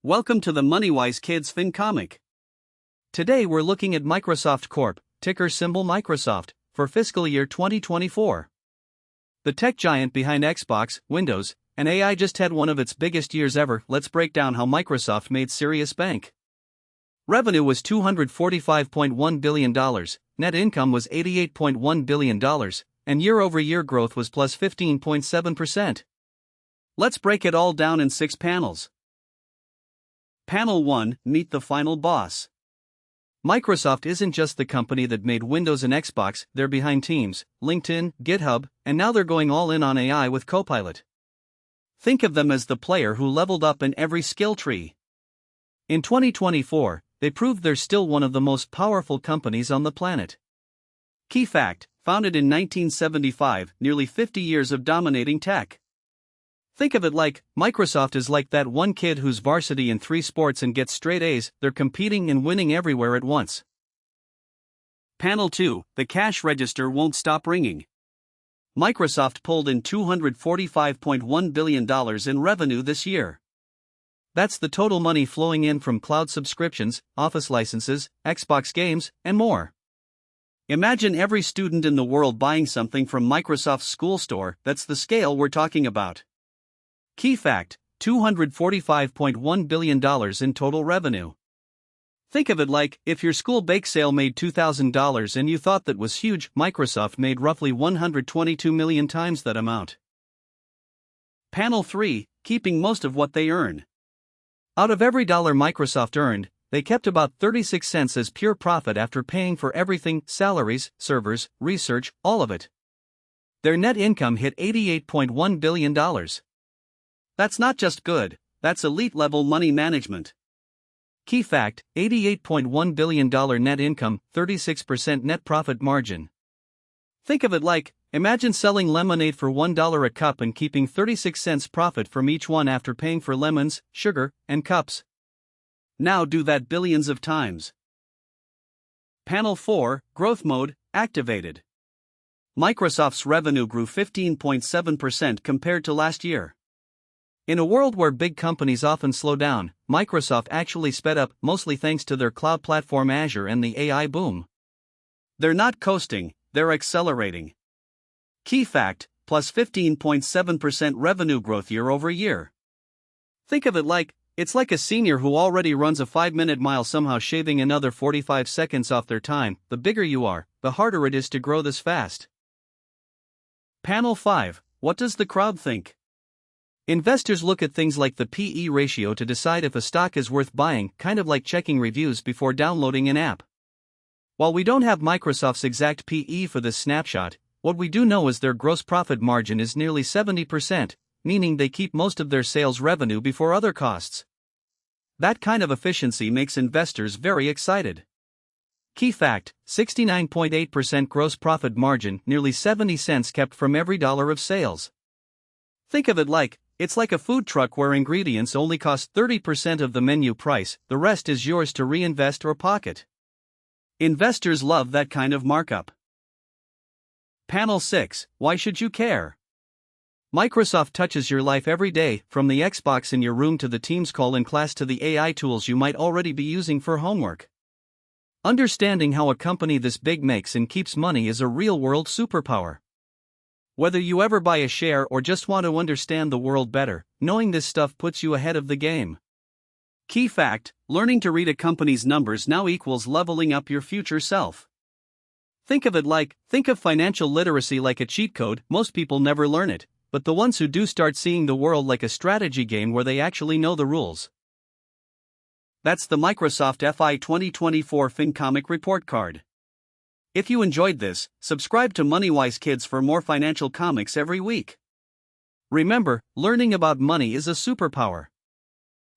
Welcome to the MoneyWise Kids FinComic. Today we're looking at Microsoft Corp, ticker symbol Microsoft, for fiscal year 2024. The tech giant behind Xbox, Windows, and AI just had one of its biggest years ever. Let's break down how Microsoft made serious bank. Revenue was $245.1 billion, net income was $88.1 billion, and year-over-year growth was plus 15.7%. Let's break it all down in 6 panels. Panel 1, Meet the Final Boss. Microsoft isn't just the company that made Windows and Xbox, they're behind Teams, LinkedIn, GitHub, and now they're going all in on AI with Copilot. Think of them as the player who leveled up in every skill tree. In 2024, they proved they're still one of the most powerful companies on the planet. Key fact: founded in 1975, nearly 50 years of dominating tech. Think of it like, Microsoft is like that one kid who's varsity in 3 sports and gets straight A's. They're competing and winning everywhere at once. Panel 2, the cash register won't stop ringing. Microsoft pulled in $245.1 billion in revenue this year. That's the total money flowing in from cloud subscriptions, Office licenses, Xbox games, and more. Imagine every student in the world buying something from Microsoft's school store. That's the scale we're talking about. Key fact: $245.1 billion in total revenue. Think of it like, if your school bake sale made $2,000 and you thought that was huge, Microsoft made roughly 122 million times that amount. Panel 3, keeping most of what they earn. Out of every dollar Microsoft earned, they kept about 36 cents as pure profit after paying for everything: salaries, servers, research, all of it. Their net income hit $88.1 billion. That's not just good, that's elite-level money management. Key fact: $88.1 billion net income, 36% net profit margin. Think of it like, imagine selling lemonade for $1 a cup and keeping 36 cents profit from each one after paying for lemons, sugar, and cups. Now do that billions of times. Panel 4, Growth Mode, activated. Microsoft's revenue grew 15.7% compared to last year. In a world where big companies often slow down, Microsoft actually sped up, mostly thanks to their cloud platform Azure and the AI boom. They're not coasting, they're accelerating. Key fact: plus 15.7% revenue growth year over year. Think of it like, it's like a senior who already runs a 5-minute mile somehow shaving another 45 seconds off their time. The bigger you are, the harder it is to grow this fast. Panel 5, what does the crowd think? Investors look at things like the PE ratio to decide if a stock is worth buying, kind of like checking reviews before downloading an app. While we don't have Microsoft's exact PE for this snapshot, what we do know is their gross profit margin is nearly 70%, meaning they keep most of their sales revenue before other costs. That kind of efficiency makes investors very excited. Key fact: 69.8% gross profit margin, nearly 70 cents kept from every dollar of sales. Think of it like, it's like a food truck where ingredients only cost 30% of the menu price, the rest is yours to reinvest or pocket. Investors love that kind of markup. Panel 6, why should you care? Microsoft touches your life every day, from the Xbox in your room to the Teams call in class to the AI tools you might already be using for homework. Understanding how a company this big makes and keeps money is a real-world superpower. Whether you ever buy a share or just want to understand the world better, knowing this stuff puts you ahead of the game. Key fact: learning to read a company's numbers now equals leveling up your future self. Think of it like, think of financial literacy like a cheat code. Most people never learn it, but the ones who do start seeing the world like a strategy game where they actually know the rules. That's the Microsoft FY2024 FinComic report card. If you enjoyed this, subscribe to MoneyWise Kids for more financial comics every week. Remember, learning about money is a superpower.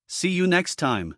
See you next time.